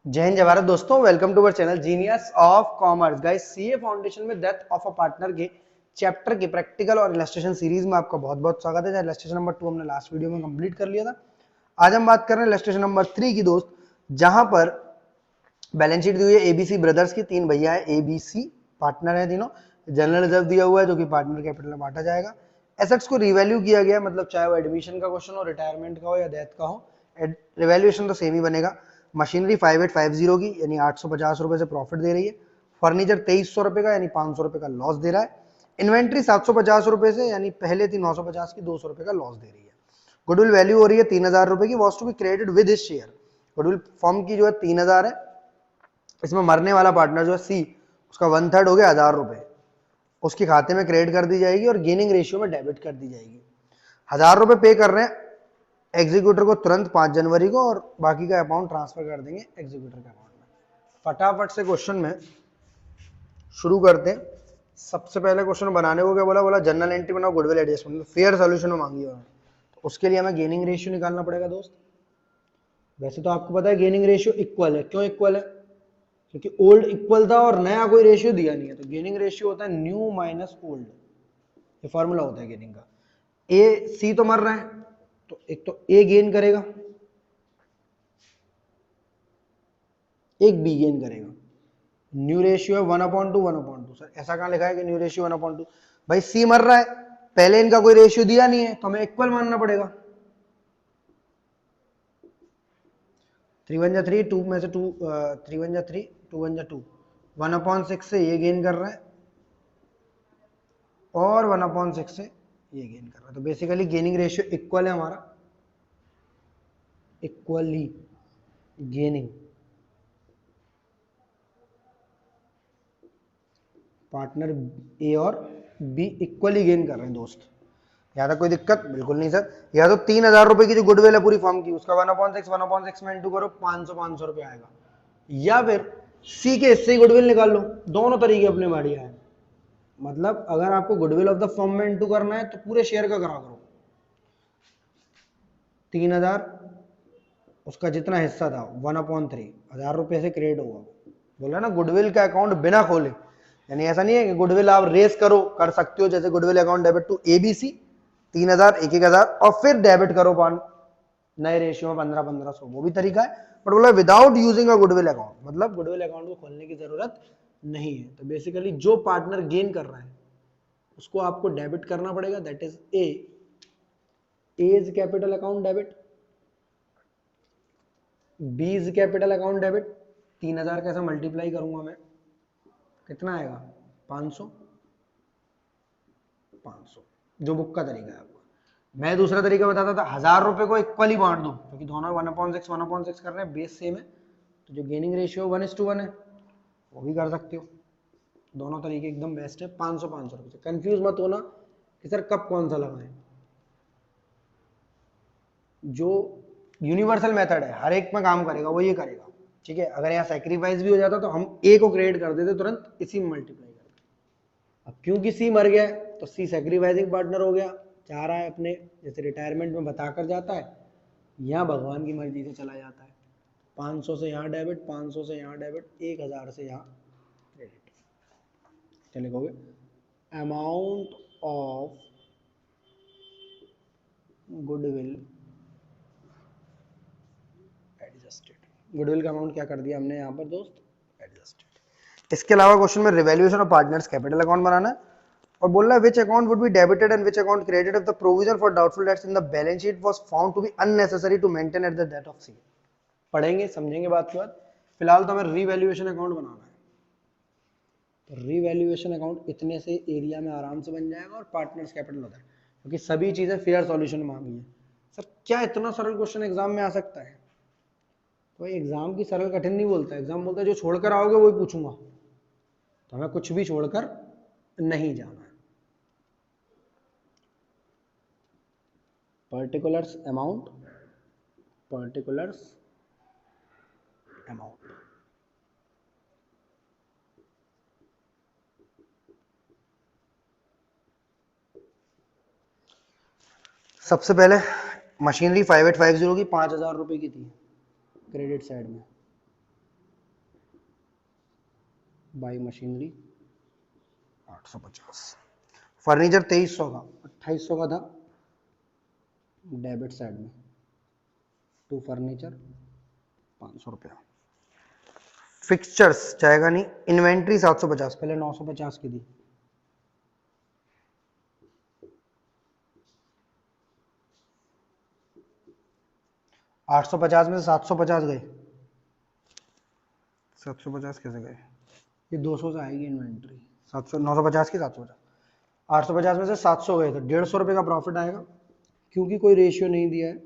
जय हिंद जय भारत दोस्तों, welcome to our channel genius of commerce. Guys, CA foundation में डेथ ऑफ अ पार्टनर के चैप्टर की प्रैक्टिकल और इलस्ट्रेशन सीरीज में आपका बहुत बहुत स्वागत है। इलस्ट्रेशन नंबर 2 हमने लास्ट वीडियो में कंप्लीट कर लिया था। आज हम बात कर रहे हैं इलस्ट्रेशन नंबर 3 की दोस्त, जहां पर बैलेंस शीट दी हुई है एबीसी ब्रदर्स की। तीन भैया है, एबीसी पार्टनर है तीनों। जनरल रिजर्व दिया हुआ है जो कि पार्टनर कैपिटल में बांटा जाएगा। एसेट्स को रिवैल्यू किया गया, मतलब चाहे वो एडमिशन का क्वेश्चन हो, रिटायरमेंट का हो या डेथ का हो, रिवैल्यूएशन तो सेम ही बनेगा। मशीनरी 5850 की यानी 850 रुपए से प्रॉफिट दे रही है। फर्नीचर 2300 रुपए का यानी 500 रुपए का लॉस दे रहा है। इन्वेंट्री 750 रुपए से यानी पहले थी 950 की 200 रुपए का लॉस दे रही है। गुडविल वैल्यू हो रही है 3000 रुपए की, was to be credited with his share. Goodwill form की जो है 3000 है। इसमें मरने वाला पार्टनर जो है सी, उसका 1/3 हो गया 1000 रुपए, उसके खाते में क्रेडिट कर दी जाएगी और गेनिंग रेशियो में डेबिट कर दी जाएगी। 1000 रुपए पे कर रहे हैं एग्जीक्यूटर को तुरंत 5 जनवरी को, और बाकी का अमाउंट ट्रांसफर कर देंगे एग्जीक्यूटर के अकाउंट में। फटाफट से क्वेश्चन में शुरू करते हैं। सबसे पहले क्वेश्चन बनाने को क्या बोला, जनरल एंट्री बनाओ, गुडविल एडजस्टमेंट, फेयर सोल्यूशन में मांगी है। तो उसके लिए हमें गेनिंग रेशियो निकालना पड़ेगा दोस्त। वैसे तो आपको पता है गेनिंग रेशियो इक्वल है। क्यों इक्वल है? क्योंकि ओल्ड इक्वल था और नया कोई रेशियो दिया नहीं है। तो गेनिंग रेशियो होता है न्यू माइनस ओल्ड, ये फॉर्मूला होता है गेनिंग का। ए सी तो मर रहा है, तो एक तो ए गेन करेगा, एक बी गेन करेगा। न्यू रेशियो है 1/2 1/2। सर ऐसा कहां लिखा है कि न्यू रेशियो 1/2? भाई सी मर रहा है, पहले इनका कोई रेशियो दिया नहीं है तो हमें इक्वल मानना पड़ेगा। 3 1 3, 2 में से 2, 3 1 3, 2 1 2, 1/6 से ये गेन कर रहा है और 1/6 से ये गेन कर रहा है। तो बेसिकली गेनिंग रेशियो इक्वल है हमारा, इक्वली गेनिंग। पार्टनर ए और बी इक्वली गेन कर रहे हैं दोस्त। यहाँ तक कोई दिक्कत बिल्कुल नहीं सर। या तो 3000 रुपए की जो गुडविल है पूरी फॉर्म की, उसका 1/6 में इंटू करो, 500 रुपए आएगा। या फिर सी के हिस्से गुडविल निकाल लो। दोनों तरीके अपने बढ़िया है। मतलब अगर आपको गुडविल ऑफ द फर्म में इंटू करना है तो पूरे शेयर का करा करो। 3000, उसका जितना हिस्सा था 1/3, 1000 रुपए से क्रेडिट होगा। बोला ना गुडविल का अकाउंट बिना खोले, यानी ऐसा नहीं है कि गुडविल आप रेस करो, कर सकते हो जैसे goodwill account debit to ABC 3000 एक 1000 और फिर डेबिट करो नए रेशियो में 1500, वो भी तरीका है। बट बोला without using a goodwill account, मतलब गुडविल अकाउंट को खोलने की जरूरत नहीं है। तो बेसिकली जो पार्टनर गेन कर रहा है उसको आपको डेबिट करना पड़ेगा, that is A is capital account debit, B is capital account debit. 3000 कैसे मल्टीप्लाई करूंगा मैं, कितना आएगा 500, 500 जो बुक का तरीका है आपका। मैं दूसरा तरीका बताता था, 1000 रुपए को इक्वली बांट दो, क्योंकि दोनों 1/6 कर रहे हैं, बेस सेम है, तो जो गेनिंग रेशियो 1:1 है वो भी कर सकते हो। दोनों तरीके एकदम बेस्ट है। 500 500 रुपए से कंफ्यूज मत होना कि सर कब कौन सा लगाएं। जो यूनिवर्सल मेथड है हर एक में काम करेगा वो ये करेगा, ठीक है। अगर यहाँ सेक्रीफाइस भी हो जाता तो हम ए को क्रिएट कर देते तुरंत, इसी में मल्टीप्लाई करते। अब क्योंकि सी मर गया है तो सी सेक्रीफाइसिंग पार्टनर हो गया, चाह रहा है अपने, जैसे रिटायरमेंट में बताकर जाता है, यहाँ भगवान की मर्जी से चला जाता है। 500 से यहाँ डेबिट, 500 से यहाँ डेबिट, 1000 से यहाँ क्रेडिट। क्या लिखोगे? Amount of goodwill adjusted. Goodwill का अमाउंट क्या कर दिया हमने यहाँ पर दोस्त, एडजस्टेड। इसके अलावा क्वेश्चन में revaluation of partners capital account बनाना है और बोल रहा है which account would be debited and which account credited if the provision for doubtful debts in the balance sheet was found to be unnecessary to maintain at the date of C. पढ़ेंगे समझेंगे बात की बात। फिलहाल तो हमें revaluation account बनाना है। तो रिवैल्यूएशन अकाउंट इतने से एरिया में आराम से बन जाएगा और पार्टनर्स कैपिटल होता है, क्योंकि सभी चीजें फेयर सॉल्यूशन मांगी है। सर क्या इतना सरल क्वेश्चन एग्जाम में आ सकता है? तो एग्जाम की सरल कठिन नहीं बोलता, एग्जाम बोलता है जो छोड़कर आओगे वही पूछूंगा। तो हमें कुछ भी छोड़कर नहीं जाना है। पर्टिकुलर्स अमाउंट, पर्टिकुलर्स अमाउंट, सबसे पहले मशीनरी 5850 की 5000 रुपए की थी क्रेडिट साइड में, बाई मशीनरी 850। फर्नीचर 2300 का, 2800 का था डेबिट साइड में, टू फर्नीचर 500 रुपया। फिक्सचर्स जाएगा नहीं, इन्वेंट्री 750, पहले 950 की दी, 850 में से 750 गए, 750 कैसे गए, ये 200 से आएगी इन्वेंट्री, 700, 950 की 750, 850 में से 700 गए तो 150 रुपये का प्रॉफिट आएगा। क्योंकि कोई रेशियो नहीं दिया है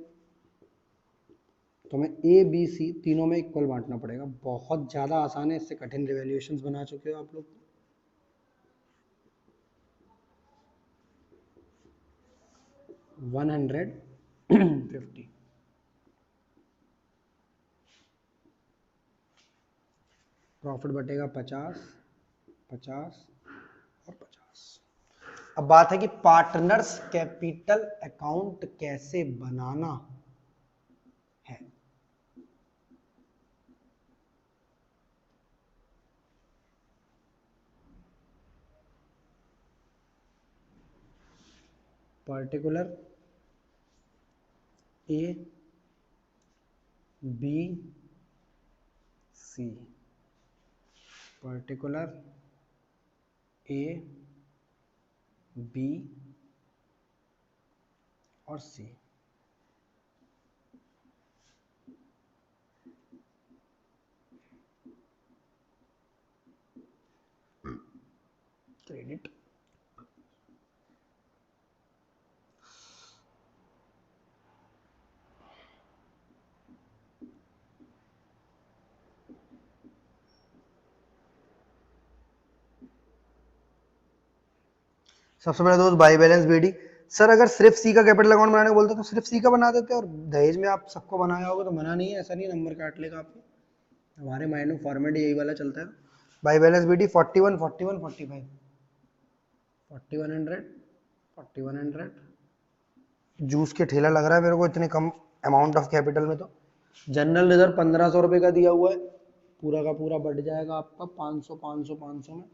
तो हमें ए बी सी तीनों में इक्वल बांटना पड़ेगा। बहुत ज़्यादा आसान है, इससे कठिन रिवैल्यूएशंस बना चुके हो आप लोग। $150, प्रॉफिट बटेगा 50, 50 और 50। अब बात है कि पार्टनर्स कैपिटल अकाउंट कैसे बनाना है। Particular A B C, particular A B और सी। क्रेडिट सबसे पहले दोस्त बाई बैलेंस बीडी। सर अगर सिर्फ सी का कैपिटल अकाउंट बनाने को बोलते तो सिर्फ सी का बना देते और दहेज में आप सबको बनाया होगा तो बना नहीं है, ऐसा नहीं नंबर काट लेगा आपको, हमारे माइंड में फॉर्मेट यही वाला चलता है। By balance BD 41 41 45 4100 4100। जूस के ठेला लग रहा है मेरे को इतने कम अमाउंट ऑफ कैपिटल में। तो जनरल रिजर्व 1500 रुपये का दिया हुआ है, पूरा का पूरा बढ़ जाएगा आपका 500 500 500 में।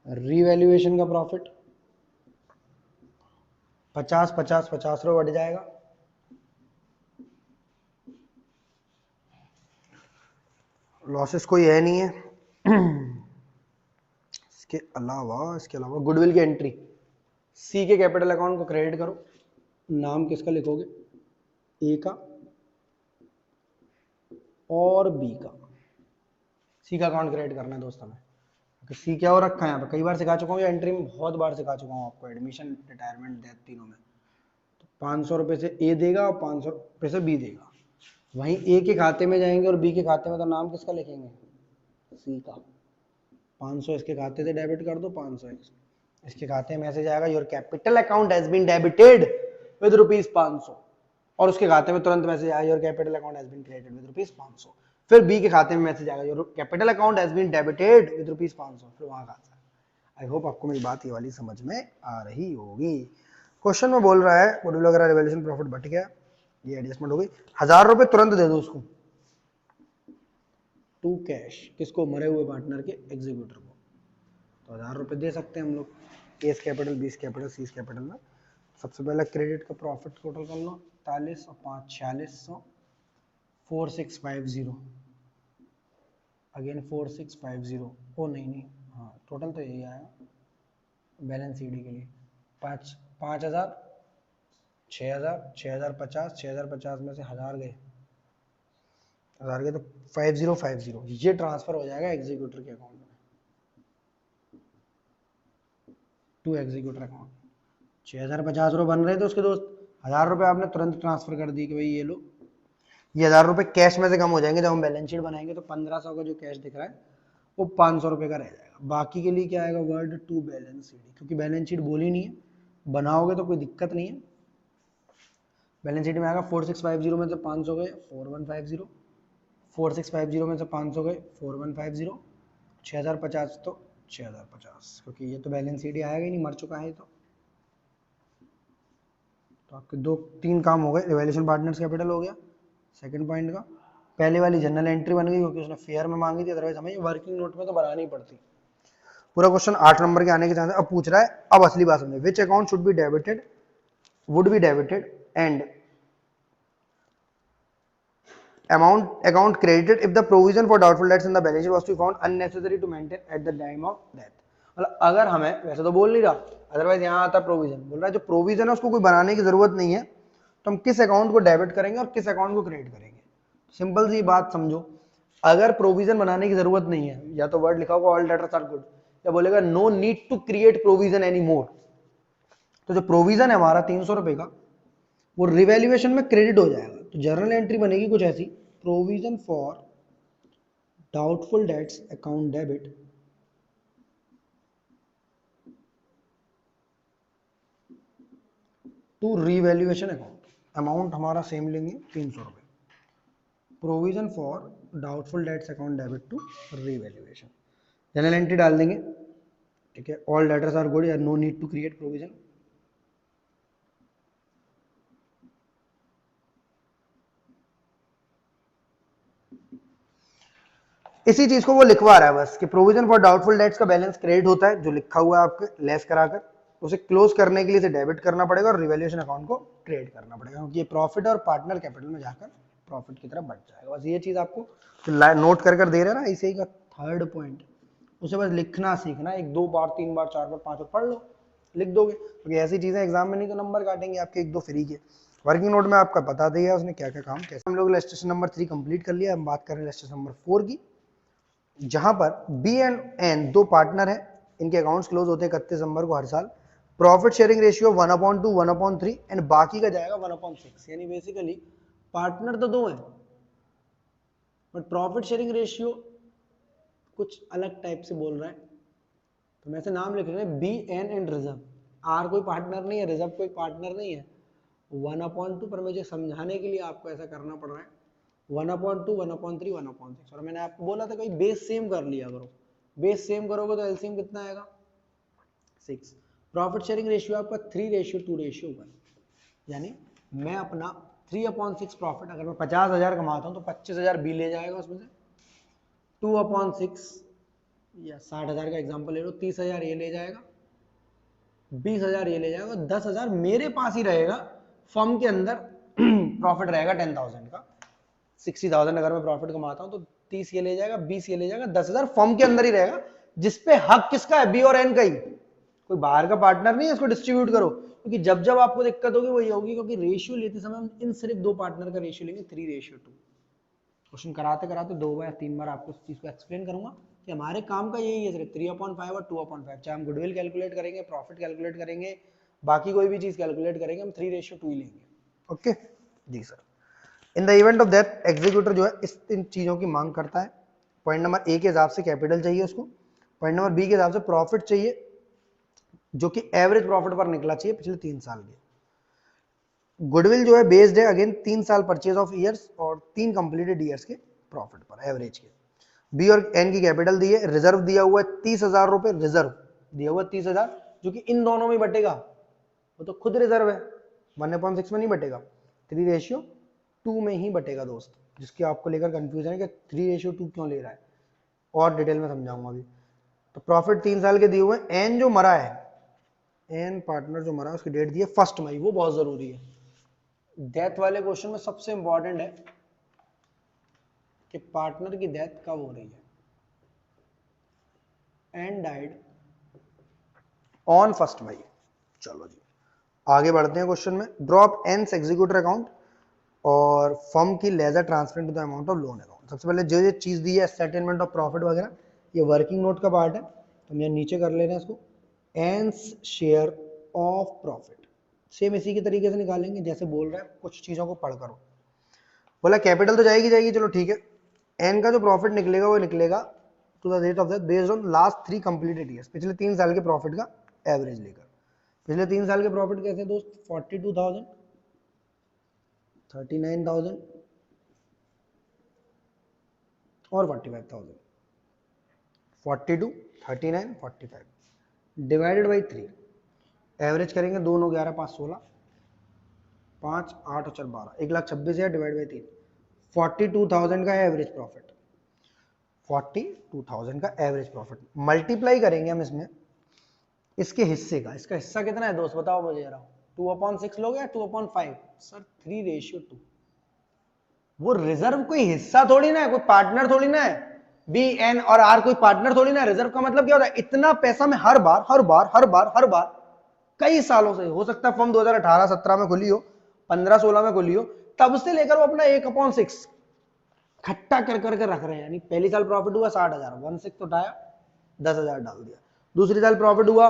रीवैल्यूएशन का प्रॉफिट 50 50 50 रुपये बढ़ जाएगा। लॉसेस कोई है नहीं है। इसके अलावा गुडविल की एंट्री, सी के कैपिटल अकाउंट को क्रेडिट करो, नाम किसका लिखोगे, ए का और बी का। सी का अकाउंट क्रिएट करना है दोस्त हमें, तो सी क्या हो रखा है यहाँ पे, कई बार सिखा चुका हूँ, एंट्री में बहुत बार सिखा चुका हूँ आपको, एडमिशन रिटायरमेंट डेथ तीनों में। तो 500 रुपये से ए देगा और 500 रुपये से बी देगा, वहीं ए के खाते में जाएंगे और बी के खाते में, तो नाम किसका लिखेंगे, सी का। 500 इसके खाते से डेबिट कर दो, 500 इसके खाते में मैसेज आएगा, your capital account has been debited with ₹500, और उसके खाते में तुरंत मैसेज आया, your capital account has been credited with ₹500। फिर बी के खाते में मैसेज आएगा, your capital account has been debited with ₹500, फिर वहां खाता है। आई होप आपको मेरी बात ये वाली समझ में आ रही होगी। क्वेश्चन में बोल रहा है गुडविल वगैरह रिवैल्यूएशन प्रॉफिट बट गया, ये एडजस्टमेंट हो गई। 1000 रुपये तुरंत दे दो उसको, टू कैश, किसको, मरे हुए पार्टनर के एग्जीक्यूटर को। तो 1000 रुपये दे सकते हैं हम लोग, एस कैपिटल, बीस कैपिटल, सीस कैपिटल में। सबसे पहले क्रेडिट का प्रॉफिट टोटल कर लो, 41 और 5 4600, 4650, अगेन 4650। ओ नहीं, हाँ टोटल तो यही आया बैलेंस सीडी के लिए। 5000, 6000, 6050, 6050 में से 1000 गए, 1000 गए तो 5050, ये ट्रांसफर हो जाएगा एग्जीक्यूटर के अकाउंट में, टू एग्जीक्यूटर अकाउंट। 6050 रुपये बन रहे थे उसके दोस्त, 1000 रुपये आपने तुरंत ट्रांसफर कर दी कि भाई ये लो। ये 1000 रुपये कैश में से कम हो जाएंगे जब हम बैलेंस शीट बनाएंगे, तो 1500 का जो कैश दिख रहा है वो 500 रुपये का रह जाएगा। बाकी के लिए क्या आएगा, वर्ड टू बैलेंस शीट, क्योंकि बैलेंस शीट बोली नहीं है, बनाओगे तो कोई दिक्कत नहीं है। बैलेंस शीट में आएगा 4650 में से 500 गए 4150, 4650 में से 500 गए 4150, 6050 तो 6050, क्योंकि ये तो बैलेंस शीट ही आएगा ही नहीं, मर चुका है तो आपके 2 3 काम हो गए। रिवैल्यूएशन पार्टनर्स कैपिटल हो गया, सेकंड पॉइंट का पहले वाली जनरल एंट्री बन गई क्योंकि उसने फेयर में मांगी थी, अदरवाइज हमें वर्किंग नोट में तो बनानी पड़ती। पूरा क्वेश्चन 8 नंबर के आने के चांस। अब पूछ रहा है, अब असली बात समझो, which account should be debited, would be debited and account credited if the provision for doubtful debts in the balance sheet was to be found unnecessary to maintain at the time of death। मतलब अगर हमें, वैसे तो बोल नहीं रहा, otherwise यहाँ आता प्रोविजन, बोल रहा है जो प्रोविजन है उसको कोई बनाने की जरूरत नहीं है, तो हम किस अकाउंट को डेबिट करेंगे और किस अकाउंट को क्रेडिट करेंगे। सिंपल सी बात समझो, अगर प्रोविजन बनाने की जरूरत नहीं है, या तो वर्ड लिखा होगा ऑल डेटर्स आर गुड, या बोलेगा no need to create provision any more, तो जो प्रोविजन है हमारा 300 रुपए का, वो रिवैल्यूएशन में क्रेडिट हो जाएगा। तो जर्नल एंट्री बनेगी कुछ ऐसी, provision for doubtful debts account debit to revaluation account, amount हमारा सेम लेंगे 300 रुपए, provision for doubtful debts account debit to revaluation, journal entry डाल देंगे, ठीक है, ऑल डेटर्स आर गुड या no need to create provision. इसी चीज को वो लिखवा रहा है बस कि प्रोविजन फॉर डाउटफुल डेट्स का बैलेंस क्रेडिट होता है, जो लिखा हुआ है आपके लेस कराकर, उसे क्लोज करने के लिए इसे डेबिट करना पड़ेगा और रिवैल्यूएशन अकाउंट को ट्रेड करना पड़ेगा, क्योंकि ये प्रॉफिट और पार्टनर कैपिटल में जाकर प्रॉफिट की तरफ बढ़ जाएगा। बस ये चीज आपको नोट कर दे रहे हैं ना, इसे का थर्ड पॉइंट, उसे बस लिखना सीखना, 1 2 बार 3 बार 4 बार 5 बार पढ़ लो, लिख दोगे, क्योंकि ऐसी चीजें एग्जाम में नहीं तो नंबर काटेंगे आपके 1 2 फ्री के। वर्किंग नोट में आपका बता दिया उसने क्या क्या काम कैसे। हम लोग इलस्ट्रेशन नंबर 3 कंप्लीट कर लिया, हम बात कर रहे हैं इलस्ट्रेशन नंबर 4 की, जहां पर बी एंड एन दो पार्टनर हैं, इनके अकाउंट्स क्लोज होते हैं 31 दिसंबर को हर साल, प्रॉफिट शेयरिंग रेशियो 1/2 1/3 एंड बाकी का जाएगा 1/6, यानी बेसिकली पार्टनर तो दो हैं बट प्रॉफिट शेयरिंग रेशियो कुछ अलग टाइप से बोल रहा है, तो मैं ऐसे नाम लिख रहे हैं B N and reserve, R कोई पार्टनर नहीं है, रिजर्व कोई पार्टनर नहीं है, 1/2, पर मुझे समझाने के लिए आपको ऐसा करना पड़ रहा है 1/2 1/3 1/6, और मैंने आपको बोला था कहीं बेस सेम कर लिया करो, बेस सेम करोगे तो एलसीएम कितना आएगा 6। प्रॉफिट शेयरिंग रेशियो आपका 3:2:1, यानी मैं अपना 3/6 प्रॉफिट, अगर मैं 50,000 कमाता हूं तो 25,000 बी ले जाएगा उसमें से, 2/6 या 60,000 का एग्जांपल ले लो, 30,000 ये ले जाएगा, 20,000 ये ले जाएगा, 10,000 मेरे पास ही रहेगा, फर्म के अंदर प्रॉफिट रहेगा 10,000 का, 60,000 अगर मैं प्रॉफिट कमाता हूं तो 30 ये ले जाएगा, 20 ये ले जाएगा, 10,000 फर्म के अंदर ही रहेगा, जिसपे हक किसका है, बी और एन का ही, कोई बाहर का पार्टनर नहीं है, इसको डिस्ट्रीब्यूट करो, क्योंकि जब जब आपको दिक्कत होगी वही होगी, क्योंकि रेशियो लेते समय हम इन सिर्फ दो पार्टनर का रेशियो लेंगे 3:2। क्वेश्चन कराते कराते 2 बार 3 बार आपको इस चीज को एक्सप्लेन करूंगा कि हमारे काम का यही है, सिर्फ 3/5 और 2/5, चाहे हम गुडविल कैलकुलेट करेंगे, प्रॉफिट कैलकुलेट करेंगे, बाकी कोई भी चीज कैलकुलेट करेंगे, हम 3:2 ही लेंगे। ओके जी sir. In the event of death executor जो है इस इन चीजों की मांग करता है, पॉइंट नंबर ए के हिसाब से कैपिटल चाहिए उसको, पॉइंट नंबर बी के हिसाब से प्रॉफिट चाहिए जो कि एवरेज प्रॉफिट पर निकला चाहिए पिछले 3 साल के, गुडविल जो है बेस्ड है अगेन 3 साल परचेज ऑफ ईयर्स और 3 कंप्लीटेड ईयर्स के प्रॉफिट पर एवरेज के। बी और एन की कैपिटल दी है, रिजर्व दिया हुआ है 30,000 रुपए, रिजर्व दिया हुआ 30,000 जो कि इन दोनों में बटेगा, वो तो खुद रिजर्व है, 1/6 में नहीं बटेगा, 3:2 में ही बटेगा दोस्त, जिसकी आपको लेकर कंफ्यूजन है कि 3:2 क्यों ले रहा है, और डिटेल में समझाऊंगा अभी। तो प्रॉफिट 3 साल के दिए हुए, एन जो मरा है, एन पार्टनर जो मरा है उसकी डेट दी है 1 मई, वो बहुत जरूरी है, डेथ वाले क्वेश्चन में सबसे इंपॉर्टेंट है कि पार्टनर की डेथ कब हो रही है, एंड डाइड ऑन 1 मई। चलो जी आगे बढ़ते हैं क्वेश्चन में, ड्रॉप एन्स एग्जीक्यूटर अकाउंट और फर्म की ledger transfer to the amount of loan account. सबसे पहले जो ये चीज दी है सेटलमेंट ऑफ प्रॉफिट वगैरह, ये वर्किंग नोट का पार्ट है, तो हम नीचे कर ले रहे हैं इसको, एन्स शेयर ऑफ प्रॉफिट, सेम इसी के तरीके से निकालेंगे जैसे बोल रहे हैं, कुछ चीजों को पढ़ करो। बोला कैपिटल तो जाएगी जाएगी, चलो ठीक है, एन का जो प्रॉफिट निकलेगा वो निकलेगा to the rate of that based on last 3 completed years, पिछले 3 साल के प्रॉफिट का एवरेज लेकर। पिछले 3 साल के प्रॉफिट कैसे हैं दोस्त, 42,000, 39,000 और 45,000, 42 39 45 डिवाइडेड बाई 3, एवरेज करेंगे 2 9 11 5 16, 5 8 और 4 12, 1,26,000 डिवाइड बाई 3, 42,000 का एवरेज प्रॉफिट, 42,000 का एवरेज प्रॉफिट मल्टीप्लाई करेंगे हम इसमें इसके हिस्से का। इसका हिस्सा कितना है दोस्त बताओ मुझे जरा, 2/6 लोगे या 2/5? सर 3:2। वो रिजर्व कोई हिस्सा थोड़ी ना है, कोई पार्टनर थोड़ी ना है। बी एन और आर कोई पार्टनर थोड़ी ना है। रिजर्व का मतलब क्या होता है, इतना पैसा मैं हर बार कई सालों से, हो सकता है फर्म 2018-17 में खुली हो, 15-16 में खुली हो, तब से लेकर वो अपना 1/6 खट्टा कर करके रख रहे हैं। यानी पहली साल प्रॉफिट हुआ 60,000, 1/6 उठाया 10,000 डाल दिया। दूसरी साल प्रॉफिट हुआ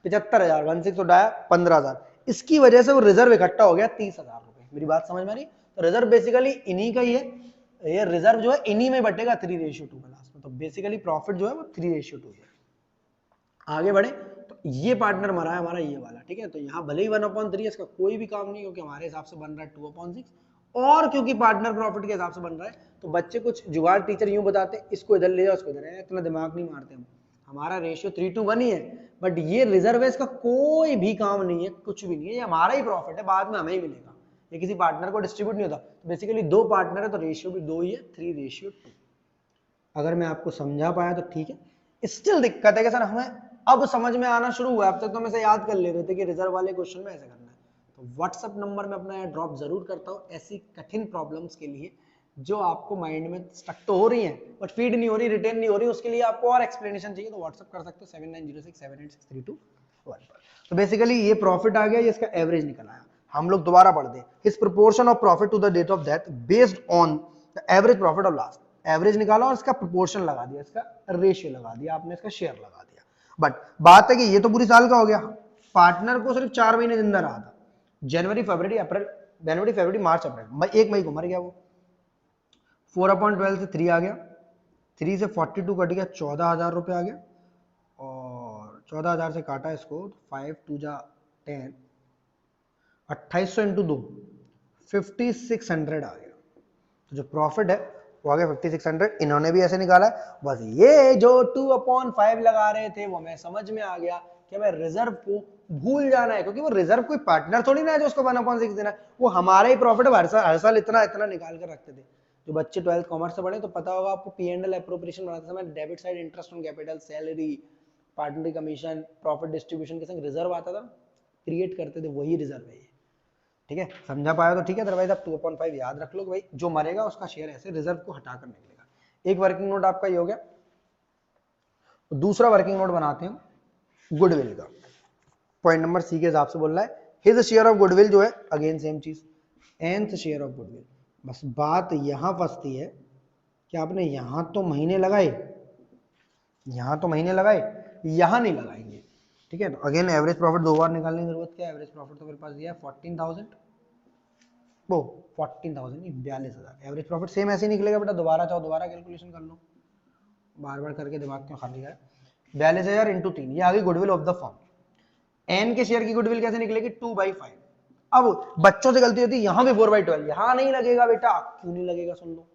75,000, 1/6 उठाया 15,000। इसकी वजह से वो रिजर्व इकट्ठा हो गया 30,000 रुपए। मेरी बात समझ में आ रही? तो रिजर्व बेसिकली इन्हीं का ही है, ये रिजर्व जो है इन्हीं में बटेगा 3:2 का लास्ट में। तो बेसिकली प्रॉफिट जो है वो 3:2 है। आगे बढ़े तो ये पार्टनर मरा है हमारा ये वाला, ठीक है। तो यहाँ भले ही 1/3 इसका कोई भी काम नहीं, क्योंकि हमारे हिसाब से बन रहा है 2/6, और क्योंकि पार्टनर प्रॉफिट के हिसाब से बन रहा है तो बच्चे कुछ जुगाड़ टीचर यूं बताते इसको इधर ले जाओ इसको इधर, इतना दिमाग नहीं मारते हम। हमारा रेशियो 3:1 ही है, बट ये रिजर्व है, इसका कोई भी काम नहीं है, कुछ भी नहीं है, ये हमारा ही प्रॉफिट है, बाद में हमें ही मिलेगा, ये किसी पार्टनर को डिस्ट्रीब्यूट नहीं होता। तो बेसिकली 2 पार्टनर है तो रेशियो भी 2 ही है, 3:2। अगर मैं आपको समझा पाया तो ठीक है। स्टिल दिक्कत है कि सर हमें अब समझ में आना शुरू हुआ, अब तक तो हम इसे याद कर ले रहे थे कि रिजर्व वाले क्वेश्चन में ऐसे करना है। तो व्हाट्सएप नंबर में अपना ड्रॉप जरूर करता हूँ ऐसी कठिन प्रॉब्लम्स के लिए जो आपको माइंड में स्टक तो हो रही हैं बट फीड नहीं हो रही, रिटेन नहीं हो रही, उसके लिए आपको और एक्सप्लेनेशन चाहिए तो व्हाट्सएप कर सकते हो 7906786321 पर। तो बेसिकली ये प्रॉफिट आ गया, ये इसका एवरेज निकल आया। हम लोग दोबारा पढ़ दें, his proportion of profit to the date of death based on the average profit of last. Average निकाला और इसका प्रोपोर्शन लगा दिया, इसका रेशियो लगा दिया आपने, इसका शेयर लगा दिया। बट बात है कि ये तो पूरी साल का हो गया, पार्टनर को सिर्फ 4 महीने जिंदा रहा था, जनवरी फरवरी अप्रैल, जनवरी फरवरी मार्च अप्रैल, 1 मई को मर गया वो। 4/12 से 3 आ गया, 3 से 42 कट गया, 14,000 रुपये आ गया, और 14,000 से काटा इसको 5 2 जा 10, 2800 इंटू 2 5600 आ गया। तो जो प्रॉफिट है वो आ गया 5600। इन्होंने भी ऐसे निकाला है, बस ये जो 2/5 लगा रहे थे वो हमें समझ में आ गया कि हमें रिजर्व को भूल जाना है, क्योंकि वो रिजर्व कोई पार्टनर थोड़ी ना है जो उसको 1/6 देना है, वो हमारा ही प्रॉफिट हर साल इतना इतना निकाल कर रखते थे। जो बच्चे 12th कॉमर्स से पढ़े तो पता होगा आपको, P&L एप्रोप्रिएशन बनाते समय debit side interest on capital, salary, partner commission, profit distribution के संग रिजर्व आता था, क्रिएट करते थे, वही रिजर्व है। ठीक है, समझा पाया तो ठीक है, अदरवाइज आप 2/5 याद रख लो भाई, जो मरेगा उसका शेयर ऐसे रिजर्व को हटाकर निकलेगा। एक वर्किंग नोट आपका ये हो गया। दूसरा वर्किंग नोट बनाते हैं गुडविल का। पॉइंट नंबर सी के हिसाब से बोल रहा है हिज शेयर ऑफ गुडविल जो है, अगेन सेम चीज, nth शेयर ऑफ गुडविल। बस बात यहां फंसती है कि आपने यहां तो महीने लगाए, यहां तो महीने लगाए, यहां नहीं लगाएंगे। ठीक है, तो अगेन एवरेज प्रॉफिट 2 बार निकालने की जरूरत क्या है, एवरेज प्रॉफिट तो मेरे पास दिया है 14,000, वो 14,000 नहीं 42,000। एवरेज प्रॉफिट सेम ऐसे ही निकलेगा बेटा, दोबारा चाहो दोबारा कैलकुलेशन कर लो, बार बार करके दिमाग क्यों खाली है। 42,000 इंटू 3, ये आ गई goodwill of the firm. N के शेयर की गुडविल कैसे निकलेगी, 2/5। अब बच्चों से गलती होती है, यहां भी 4/12, यहां नहीं लगेगा बेटा, क्यों नहीं लगेगा सुन लो,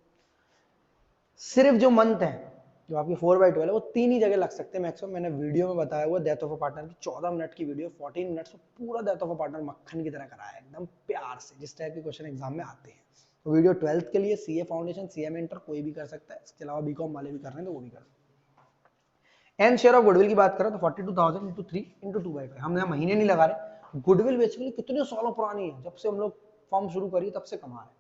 सिर्फ जो मंथ है जो आपकी 4/12 है वो 3 ही जगह लग सकते हैं मैक्सिमम। मैंने वीडियो में बताया हुआ डेथ ऑफ अ पार्टनर की 14 मिनट की वीडियो, 14 मिनट्स में पूरा डेथ ऑफ अ पार्टनर मक्खन की तरह कराया एकदम प्यार से, जिस टाइप के क्वेश्चन एग्जाम में आते हैं। तो वीडियो 12th के लिए सीए फाउंडेशन, सीएम इंटर कोई भी कर सकता है, इसके अलावा बीकॉम वाले भी कर रहे हैं तो वो भी कर सकते हैं। एन शेयर ऑफ गुडविल की बात करें तो 42,000 इंटू 3 इंटू 2/5, हम यहाँ महीने नहीं लगा रहे। गुडविल बेसिकली कितने सालों पुरानी है, जब से हम लोग फॉर्म शुरू करिए तब से कमा रहे हैं।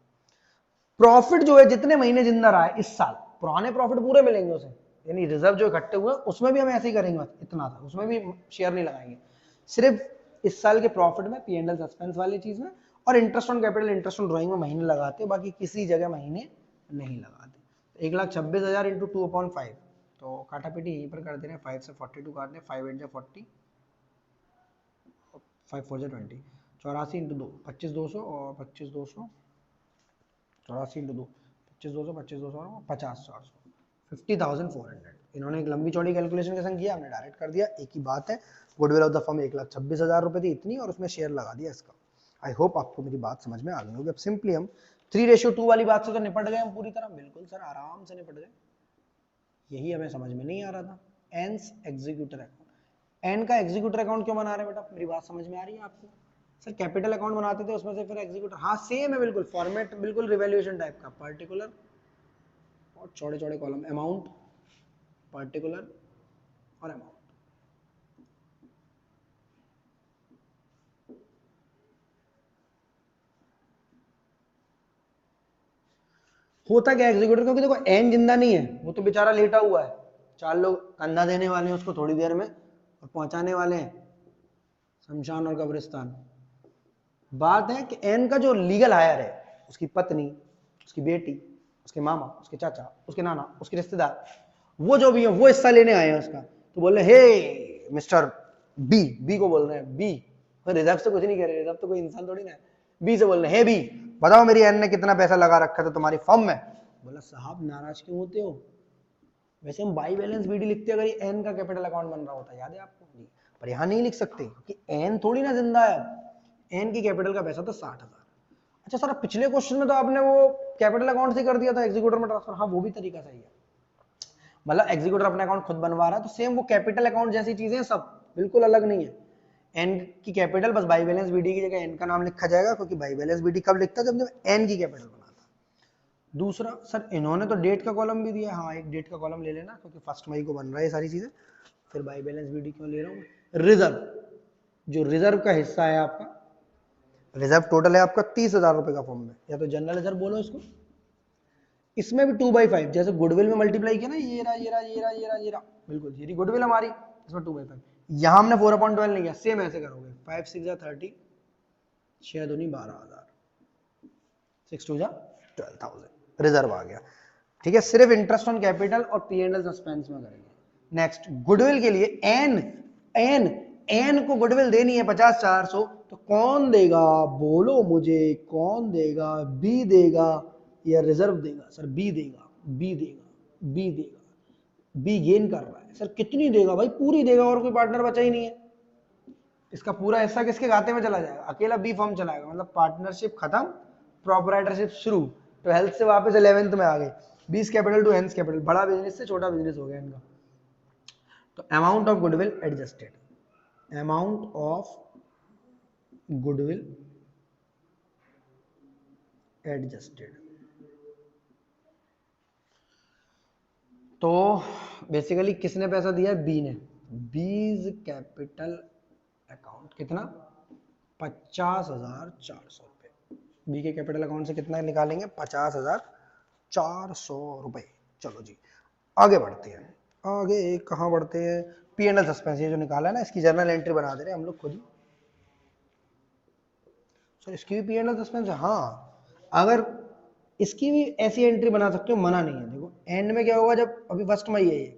प्रॉफिट जो है जितने महीने जिंदा रहा है इस साल, पुराने प्रॉफिट पूरे मिलेंगे उसे, यानी रिजर्व जो इकट्ठे हुए उसमें भी हम ऐसे ही करेंगे, बस इतना था, उसमें भी शेयर नहीं लगाएंगे। सिर्फ इस साल के प्रॉफिट में, P&L सस्पेंस वाली चीज में, और interest on capital, interest on drawing में महीने लगाते हैं, बाकी किसी जगह महीने नहीं लगाते। 1,26,000 इंटू 2/5, तो काटा पीटी यहीं पर कर दे रहे हैं, 5 से 42 काट दें, 5 8 40, 5 4 20, 84 इंटू 2 25,200, और 25,200, 84 इंटू 2 25,200, 25,200 और 50,400, 50,400। इन्होंने एक लंबी चौड़ी कैलकुलेशन के संग किया, हमने डायरेक्ट कर दिया, एक ही बात है। गुडविल ऑफ द फर्म 1,26,000 रुपए थी इतनी, और उसमें शेयर लगा दिया इसका। आई होप आपको मेरी बात समझ में आ गई होगी। अब सिंपली हम 3:2 वाली बात से तो निपट गए हम पूरी तरह, बिल्कुल सर आराम से निपट गए। यही हमें समझ में नहीं आ रहा था, एंस एग्जीक्यूटर अकाउंट। एन का एग्जीक्यूटर अकाउंट क्यों बना रहे हैं बेटा, मेरी बात समझ में आ रही है आपको? सर कैपिटल अकाउंट बनाते थे उसमें से फिर एग्जीक्यूटर, हाँ सेम है बिल्कुल, फॉर्मेट बिल्कुल रिवैल्यूएशन टाइप का, पर्टिकुलर और चौड़े चौड़े कॉलम, अमाउंट, पर्टिकुलर और अमाउंट। होता क्या एग्जीक्यूटर, क्योंकि देखो एन जिंदा नहीं है, वो तो बेचारा लेटा हुआ है, 4 लोग कंधा देने वाले हैं उसको थोड़ी देर में और पहुंचाने वाले हैं शमशान और कब्रिस्तान। बात है कि एन का जो लीगल हायर है, उसकी पत्नी, उसकी बेटी, उसके मामा, उसके चाचा, उसके नाना, उसके रिश्तेदार, वो जो भी है वो हिस्सा लेने आए हैं उसका, तो बोल रहे हे मिस्टर बी, बी को बोल रहे हैं बी, रिजर्व से कुछ नहीं कह रहे, रिजर्व तो कोई इंसान थोड़ी ना है, बी से बोल रहे हैं हे बी बताओ मेरी एन ने कितना पैसा लगा रखा था तुम्हारी फर्म में। बोला साहब नाराज क्यों होते हो, वैसे हम बाई बैलेंस बीडी लिखते अगर ये एन का कैपिटल अकाउंट बन रहा होता, याद है आपको जी, पर यहाँ नहीं लिख सकते क्योंकि एन थोड़ी ना जिंदा है, एन की कैपिटल का पैसा तो 60,000। अच्छा सर पिछले क्वेश्चन में तो आपने वो कैपिटल अकाउंट से कर दिया था एग्जीक्यूटर में ट्रांसफर, हाँ वो भी तरीका सही है, मतलब एग्जीक्यूटर अपना अकाउंट खुद बनवा रहा है तो सेम वो कैपिटल अकाउंट जैसी चीजें सब बिल्कुल अलग नहीं है। एन की कैपिटल बस बाई बैलेंस बीडी की जगह एन का नाम लिखा जाएगा, क्योंकि बाई बैलेंस बीडी कब लिखता है, जब एन की कैपिटल बनाता। दूसरा सर इन्होंने तो डेट का कॉलम भी दिया, हाँ एक डेट का कॉलम ले लेना क्योंकि 1 मई को बन रहा है ये सारी चीजें। फिर बाई बैलेंस बीडी क्यों ले रहा हूँ, रिजर्व, जो रिजर्व का हिस्सा है आपका, रिजर्व टोटल है आपका 30,000 रुपए का फॉर्म में, या तो जनरल रिजर्व बोलो इसको, इसमें भी 2/5 जैसे गुडविल में मल्टीप्लाई किया ना, ये रहा ये रहा ये रहा ये रहा ये रहा, बिल्कुल ये रही गुडविल हमारी, इसमें 2/5, यहाँ हमने 4/12 नहीं किया, सेम ऐसे करोगे 5 6 जा 30, 6 दूनी 12,000, 6 2 जा 12,000 रिजर्व आ गया। ठीक है, सिर्फ इंटरेस्ट ऑन कैपिटल और P&L सस्पेंस में करेंगे। नेक्स्ट गुडविल के लिए एन, एन एन को गुडविल देनी है 50-400, तो कौन देगा बोलो मुझे, कौन देगा, बी देगा या रिजर्व देगा, सर बी देगा, बी देगा, बी देगा, बी गेन कर रहा है सर, कितनी देगा भाई, पूरी देगा, और कोई पार्टनर बचा ही नहीं है, इसका पूरा हिस्सा किसके खाते में चला जाएगा, अकेला बी फॉर्म चलाएगा, मतलब पार्टनरशिप खत्म, प्रोपराइटरशिप शुरू, तो हेल्थ से वापस 11th में आ गए, 20 कैपिटल टू हेंस कैपिटल, बड़ा बिजनेस से छोटा बिजनेस हो गया इनका। तो amount of goodwill adjusted, amount of goodwill adjusted, तो बेसिकली किसने पैसा दिया है, बी ने, बीज कैपिटल अकाउंट कितना 50,400 रुपए, बी के कैपिटल अकाउंट से कितना निकालेंगे 50,400 रुपए। चलो जी आगे बढ़ते हैं, आगे कहाँ बढ़ते हैं, P&L सस्पेंस, ये जो निकाला है ना इसकी जर्नल एंट्री बना दे रहे हैं हम लोग खुद ही, सर इसकी भी P&L सस्पेंस है, हाँ अगर इसकी भी ऐसी एंट्री बना सकते हो, मना नहीं है। देखो एंड में क्या होगा, जब अभी 1 मई है, ये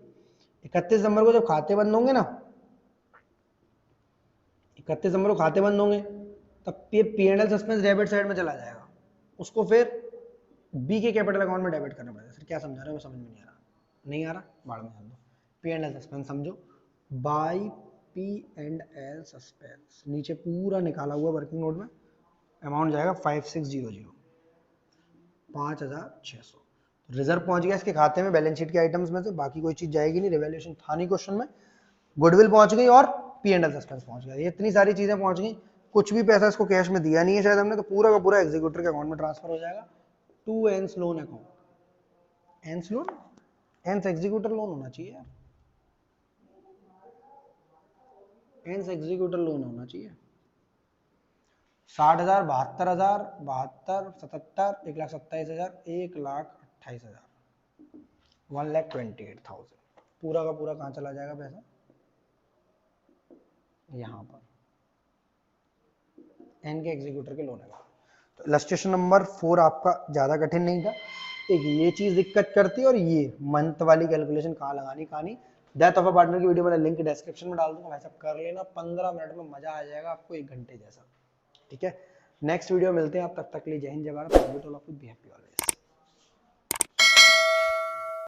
31 दिसंबर को जब खाते बंद होंगे ना, 31 दिसंबर को खाते बंद होंगे, तब ये P&L सस्पेंस डेबिट साइड में चला जाएगा, उसको फिर बी के कैपिटल अकाउंट में डेबिट करना पड़ेगा। सर क्या समझा रहे हो, समझ में नहीं आ रहा, नहीं आ रहा बाढ़ में जान दो, P&L सस्पेंस समझो, बाय P&L सस्पेंस, नीचे पूरा निकाला हुआ वर्किंग नोट में, अमाउंट जाएगा 5600, 5,600, रिजर्व पहुंच गया इसके खाते में बैलेंस शीट के आइटम्स में से, बाकी कोई चीज जाएगी नहीं, रिवैल्यूएशन था नहीं क्वेश्चन में, गुडविल पहुंच गई और P&L सस्पेंस पहुंच गया, ये इतनी सारी चीजें पहुंच गई, कुछ भी पैसा इसको कैश में दिया नहीं है शायद हमने, तो पूरा का पूरा एग्जीक्यूटर के अकाउंट में ट्रांसफर हो जाएगा टू एंस लोन अकाउंट, एंस लोन, एंस एग्जीक्यूटर लोन होना चाहिए यार, एंस एग्जीक्यूटर लोन होना चाहिए, 60,000, 72,000, 72, 77, 1,27,000, 1,28,000, 1,28,000, पूरा का पूरा कहाँ चला जाएगा पैसा, यहाँ पर एन के एग्जीक्यूटर के लोन है। तो इलस्ट्रेशन नंबर 4 आपका ज्यादा कठिन नहीं था, एक ये चीज दिक्कत करती है और ये मंथ वाली कैलकुलेशन कहाँ लगानी कहाँ नहीं, डेथ ऑफ अ पार्टनर की वीडियो मैंने लिंक डिस्क्रिप्शन में डाल दूंगा, वैसा कर लेना, 15 मिनट में मजा आ जाएगा आपको, 1 घंटे जैसा। ठीक है, नेक्स्ट वीडियो मिलते हैं, आप तब तक के लिए जय हिंद जय भारत, बी हैप्पी ऑलवेज।